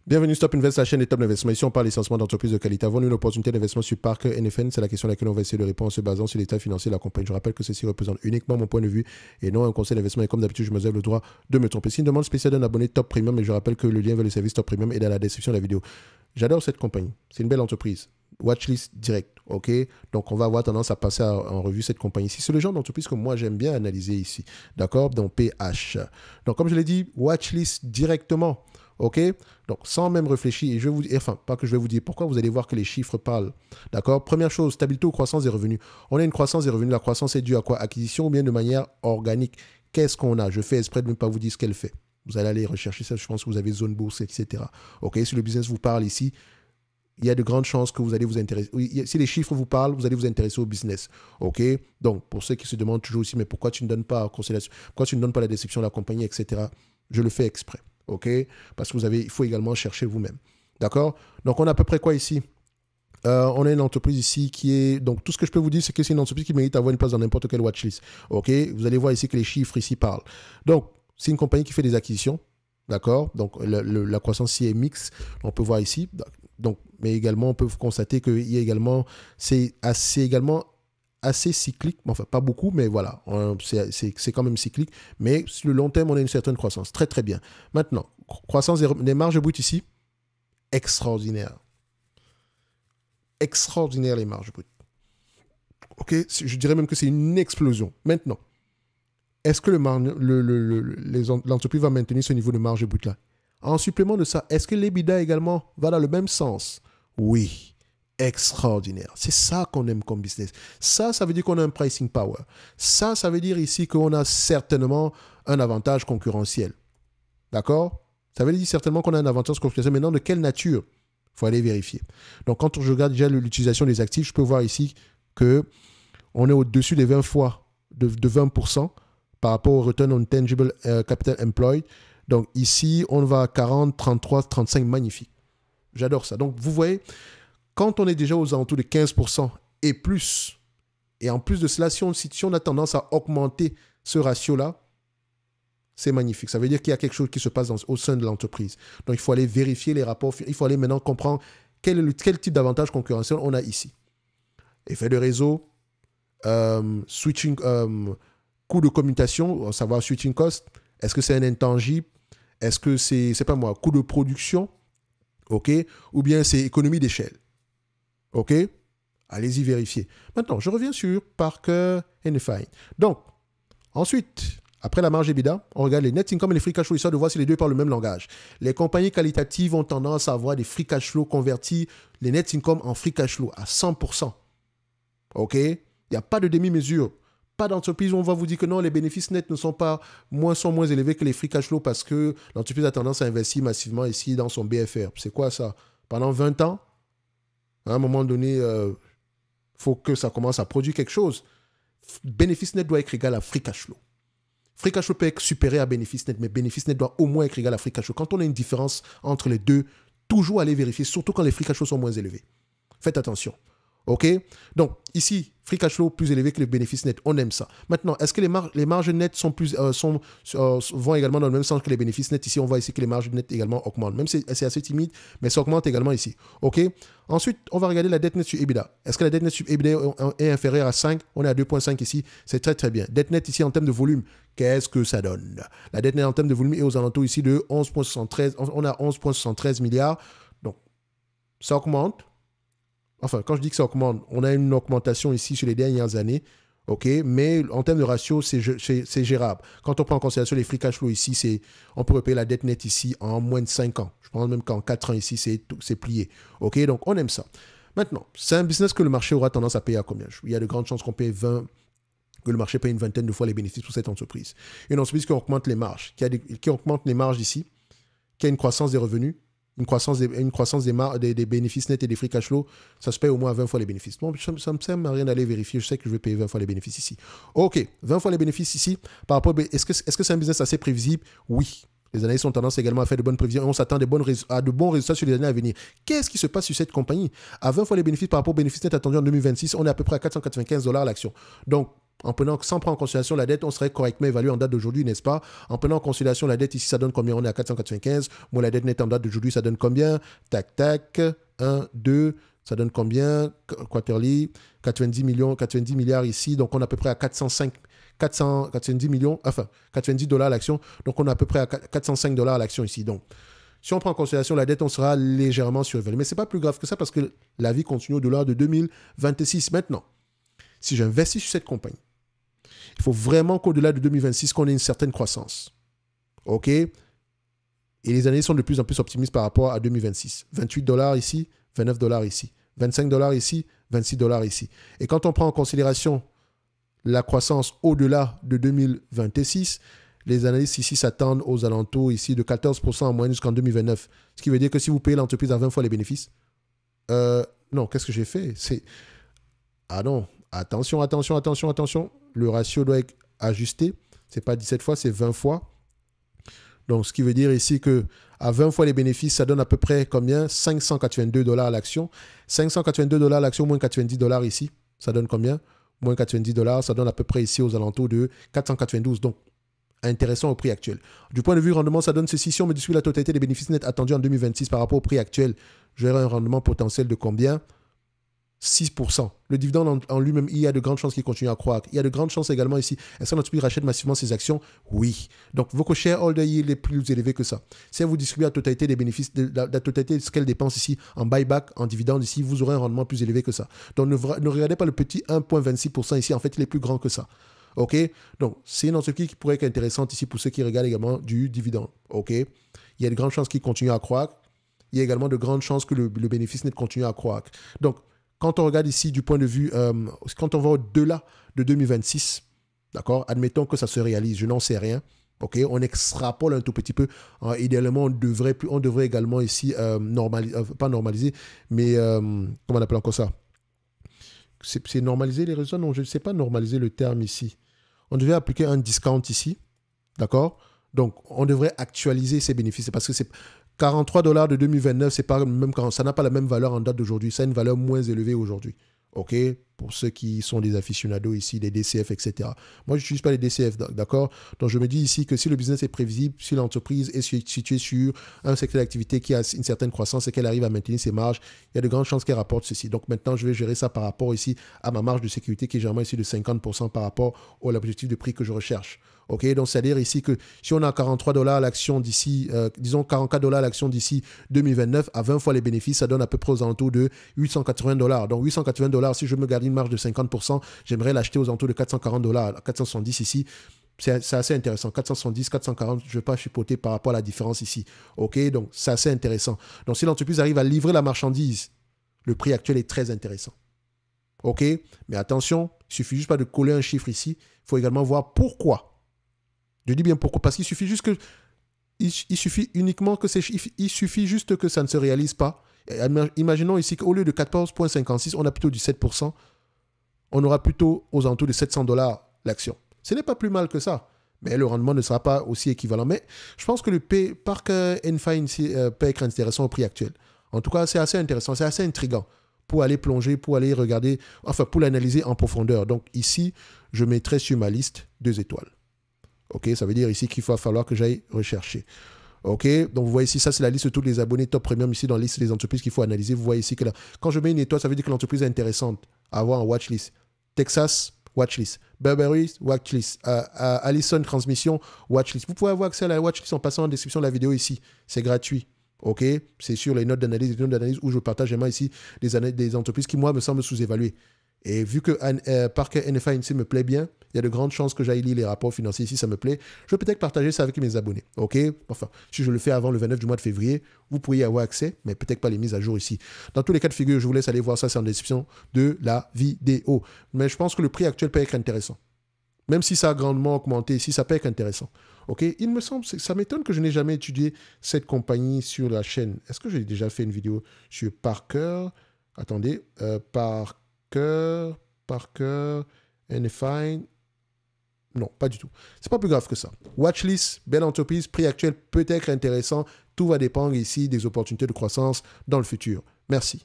Bienvenue Stop Invest, la chaîne des top d'investissement. Ici, on parle essentiellement d'entreprises de qualité. Avons-nous une opportunité d'investissement sur Parc NFN? C'est la question à laquelle on va essayer de répondre en se basant sur l'état financier de la compagnie. Je rappelle que ceci représente uniquement mon point de vue et non un conseil d'investissement. Et comme d'habitude, je me réserve le droit de me tromper. C'est une demande spéciale d'un abonné Top Premium, et je rappelle que le lien vers le service Top Premium est dans la description de la vidéo. J'adore cette compagnie. C'est une belle entreprise. Watchlist direct, ok? Donc, on va avoir tendance à passer en revue cette compagnie-ci. C'est le genre d'entreprise que moi, j'aime bien analyser ici, d'accord? Dans PH. Donc, comme je l'ai dit, watchlist directement. OK? Donc, sans même réfléchir, et je vais vous dire, enfin, pas que je vais vous dire pourquoi, vous allez voir que les chiffres parlent. D'accord? Première chose, stabilité ou croissance des revenus. On a une croissance des revenus. La croissance est due à quoi? Acquisition ou bien de manière organique. Qu'est-ce qu'on a? Je fais exprès de ne pas vous dire ce qu'elle fait. Vous allez aller rechercher ça. Je pense que vous avez zone bourse, etc. OK? Si le business vous parle ici, il y a de grandes chances que vous allez vous intéresser. Si les chiffres vous parlent, vous allez vous intéresser au business. OK? Donc, pour ceux qui se demandent toujours aussi, mais pourquoi tu ne donnes pas pourquoi tu ne donnes pas la description de la compagnie, etc., je le fais exprès. OK? Parce que il faut également chercher vous-même. D'accord? Donc, on a à peu près quoi ici? On a une entreprise ici qui est... Donc, tout ce que je peux vous dire, c'est que c'est une entreprise qui mérite d'avoir une place dans n'importe quelle watchlist. OK? Vous allez voir ici que les chiffres ici parlent. Donc, c'est une compagnie qui fait des acquisitions. D'accord? Donc, la croissance ici est mixte. On peut voir ici. Donc, mais également, on peut constater qu'il y a également... C'est également assez cyclique, enfin pas beaucoup, mais voilà, c'est quand même cyclique, mais sur le long terme, on a une certaine croissance, très très bien. Maintenant, croissance des marges brutes ici, extraordinaire. Extraordinaire les marges brutes. Ok, je dirais même que c'est une explosion. Maintenant, est-ce que l'entreprise va maintenir ce niveau de marge brute là? En supplément de ça, est-ce que l'EBITDA également va dans le même sens? Oui. Extraordinaire. C'est ça qu'on aime comme business. Ça veut dire qu'on a un pricing power. Ça veut dire ici qu'on a certainement un avantage concurrentiel. D'accord? Ça veut dire certainement qu'on a un avantage concurrentiel. Maintenant, de quelle nature? Il faut aller vérifier. Donc, quand je regarde déjà l'utilisation des actifs, je peux voir ici qu'on est au-dessus des 20 fois de 20% par rapport au Return on Tangible Capital Employed. Donc, ici, on va à 40, 33, 35. Magnifique. J'adore ça. Donc, vous voyez... Quand on est déjà aux alentours de 15% et plus, et en plus de cela, si on a tendance à augmenter ce ratio-là, c'est magnifique. Ça veut dire qu'il y a quelque chose qui se passe au sein de l'entreprise. Donc, il faut aller vérifier les rapports. Il faut aller maintenant comprendre quel type d'avantage concurrentiel on a ici. Effet de réseau, switching, coût de commutation, savoir switching cost. Est-ce que c'est un intangible? Est-ce que c'est pas moi, coût de production? OK? Ou bien c'est économie d'échelle? OK? Allez-y vérifier. Maintenant, je reviens sur Parker Hannifin. Donc, ensuite, après la marge EBITDA, on regarde les net income et les free cash flow, histoire de voir si les deux parlent le même langage. Les compagnies qualitatives ont tendance à avoir des free cash flow convertis, les net income en free cash flow à 100%. OK? Il n'y a pas de demi-mesure. Pas d'entreprise où on va vous dire que non, les bénéfices nets sont moins élevés que les free cash flow parce que l'entreprise a tendance à investir massivement ici dans son BFR. C'est quoi ça? Pendant 20 ans, à un moment donné, faut que ça commence à produire quelque chose. Bénéfice net doit être égal à free cash flow. Free cash flow peut être supérieur à bénéfice net, mais bénéfice net doit au moins être égal à free cash flow. Quand on a une différence entre les deux, toujours aller vérifier, surtout quand les free cash flow sont moins élevés. Faites attention. OK? Donc, ici, free cash flow plus élevé que les bénéfices nets. On aime ça. Maintenant, est-ce que les marges nettes vont également dans le même sens que les bénéfices nets? Ici, on voit ici que les marges nettes également augmentent. Même si c'est assez timide, mais ça augmente également ici. OK? Ensuite, on va regarder la dette nette sur EBITDA. Est-ce que la dette nette sur EBITDA est inférieure à 5? On est à 2,5 ici. C'est très, très bien. Dette nette ici en termes de volume, qu'est-ce que ça donne? La dette nette en termes de volume est aux alentours ici de 11,73. On a 11,73 milliards. Donc, ça augmente. Enfin, quand je dis que ça augmente, on a une augmentation ici sur les dernières années, OK, mais en termes de ratio, c'est gérable. Quand on prend en considération les free cash flow ici, on peut repayer la dette nette ici en moins de 5 ans. Je pense même qu'en 4 ans ici, c'est plié. OK, donc on aime ça. Maintenant, c'est un business que le marché aura tendance à payer à combien? Il y a de grandes chances qu'on paye 20, que le marché paye une vingtaine de fois les bénéfices pour cette entreprise. Une entreprise qui augmente les marges, qui augmente les marges ici, qui a une croissance des revenus, une croissance des bénéfices nets et des free cash flow, ça se paye au moins à 20 fois les bénéfices. Bon, ça ne me sert à rien d'aller vérifier. Je sais que je vais payer 20 fois les bénéfices ici. OK, 20 fois les bénéfices ici. Par rapport, est-ce que c'est un business assez prévisible? Oui. Les analystes ont tendance également à faire de bonnes prévisions. On s'attend à de bons résultats sur les années à venir. Qu'est-ce qui se passe sur cette compagnie? À 20 fois les bénéfices par rapport aux bénéfices nets attendus en 2026, on est à peu près à $495 l'action. Donc, sans prendre en considération la dette, on serait correctement évalué en date d'aujourd'hui, n'est-ce pas? En prenant en considération la dette, ici, ça donne combien? On est à 495. Moi, la dette nette en date d'aujourd'hui, ça donne combien? Tac, tac. 1, 2, ça donne combien? Quarterly, 90 millions, 90 milliards ici. Donc, on est à peu près à 490 millions, enfin, 90 dollars l'action. Donc, on est à peu près à 405 dollars l'action ici. Donc, si on prend en considération la dette, on sera légèrement surévalué. Mais ce n'est pas plus grave que ça parce que la vie continue au-delà de 2026. Maintenant, si j'investis sur cette compagnie, il faut vraiment qu'au-delà de 2026, qu'on ait une certaine croissance. OK? Et les années sont de plus en plus optimistes par rapport à 2026. 28 dollars ici, 29 dollars ici. 25 dollars ici, 26 dollars ici. Et quand on prend en considération la croissance au-delà de 2026, les analystes ici s'attendent aux alentours ici de 14% en moyenne jusqu'en 2029. Ce qui veut dire que si vous payez l'entreprise à 20 fois les bénéfices, non, qu'est-ce que j'ai fait? Ah non, attention. Le ratio doit être ajusté. Ce n'est pas 17 fois, c'est 20 fois. Donc, ce qui veut dire ici que à 20 fois les bénéfices, ça donne à peu près combien? 582 dollars l'action. 582 dollars l'action, moins 90 dollars ici. Ça donne combien? Moins 90 dollars, ça donne à peu près ici aux alentours de 492. Donc, intéressant au prix actuel. Du point de vue rendement, ça donne ceci. Si on me distribue la totalité des bénéfices nets attendus en 2026 par rapport au prix actuel, j'aurai un rendement potentiel de combien? 6%. Le dividende en lui-même, il y a de grandes chances qu'il continue à croître. Il y a de grandes chances également ici. Est-ce que l'entreprise rachète massivement ses actions? Oui. Donc, vos shareholder yield est plus élevé que ça. Si elle vous distribue la totalité des bénéfices, la totalité de ce qu'elle dépense ici en buyback, en dividende ici, vous aurez un rendement plus élevé que ça. Donc, ne regardez pas le petit 1,26% ici. En fait, il est plus grand que ça. OK? Donc, c'est une entreprise qui pourrait être intéressante ici pour ceux qui regardent également du dividende. OK? Il y a de grandes chances qu'il continue à croître. Il y a également de grandes chances que le bénéfice net continue à croître. Donc, quand on regarde ici du point de vue, quand on va au-delà de 2026, d'accord, admettons que ça se réalise, je n'en sais rien, ok, on extrapole un tout petit peu. Idéalement, on devrait également ici pas normaliser, mais comment on appelle encore ça? C'est normaliser les résultats? Non, je ne sais pas normaliser le terme ici. On devait appliquer un discount ici, d'accord? Donc, on devrait actualiser ces bénéfices parce que c'est 43 dollars de 2029, c'est pas même quand ça n'a pas la même valeur en date d'aujourd'hui, ça a une valeur moins élevée aujourd'hui. OK? Pour ceux qui sont des aficionados ici, des DCF, etc. Moi, je n'utilise pas les DCF, d'accord? Donc, je me dis ici que si le business est prévisible, si l'entreprise est située sur un secteur d'activité qui a une certaine croissance et qu'elle arrive à maintenir ses marges, il y a de grandes chances qu'elle rapporte ceci. Donc, maintenant, je vais gérer ça par rapport ici à ma marge de sécurité qui est généralement ici de 50% par rapport à l'objectif de prix que je recherche. OK, donc c'est-à-dire ici que si on a 43 dollars l'action d'ici, disons 44 dollars l'action d'ici 2029, à 20 fois les bénéfices, ça donne à peu près aux alentours de 880 dollars. Donc 880 dollars, si je me garde une marge de 50%, j'aimerais l'acheter aux alentours de 440 dollars, 470 ici. C'est assez intéressant. 470, 440, je ne vais pas chipoter par rapport à la différence ici. OK, donc c'est assez intéressant. Donc si l'entreprise arrive à livrer la marchandise, le prix actuel est très intéressant. OK, mais attention, il ne suffit juste pas de coller un chiffre ici. Il faut également voir pourquoi. Je dis bien pourquoi, parce qu'il suffit juste que il suffit uniquement que il suffit juste que ça ne se réalise pas. Imaginons ici qu'au lieu de 14,56, on a plutôt du 7%. On aura plutôt aux alentours de 700 dollars l'action. Ce n'est pas plus mal que ça, mais le rendement ne sera pas aussi équivalent. Mais je pense que le Parker Hannifin peut être intéressant au prix actuel. En tout cas, c'est assez intéressant, c'est assez intriguant pour aller plonger, pour aller regarder, enfin pour l'analyser en profondeur. Donc ici, je mettrai sur ma liste 2 étoiles. OK, ça veut dire ici qu'il va falloir que j'aille rechercher. OK, donc vous voyez ici, ça c'est la liste de tous les abonnés top premium ici dans la liste des entreprises qu'il faut analyser. Vous voyez ici que là, quand je mets une étoile, ça veut dire que l'entreprise est intéressante à avoir en watchlist. Texas, watchlist. Burberry, watchlist. Allison Transmission, watchlist. Vous pouvez avoir accès à la watchlist en passant en description de la vidéo ici. C'est gratuit. OK, c'est sur les notes d'analyse où je partage vraiment ici des entreprises qui, moi, me semblent sous-évaluées. Et vu que Parker Hannifin ici me plaît bien, il y a de grandes chances que j'aille lire les rapports financiers ici, ça me plaît. Je vais peut-être partager ça avec mes abonnés. OK? Enfin, si je le fais avant le 29 du mois de février, vous pourriez y avoir accès, mais peut-être pas les mises à jour ici. Dans tous les cas de figure, je vous laisse aller voir ça, c'est en description de la vidéo. Mais je pense que le prix actuel peut être intéressant. Même si ça a grandement augmenté ici, ça peut être intéressant. OK? Il me semble, ça m'étonne que je n'ai jamais étudié cette compagnie sur la chaîne. Est-ce que j'ai déjà fait une vidéo sur Parker? Attendez, Parker, Hannifin. Non, pas du tout. C'est pas plus grave que ça. Watchlist, belle entreprise, prix actuel peut être intéressant. Tout va dépendre ici des opportunités de croissance dans le futur. Merci.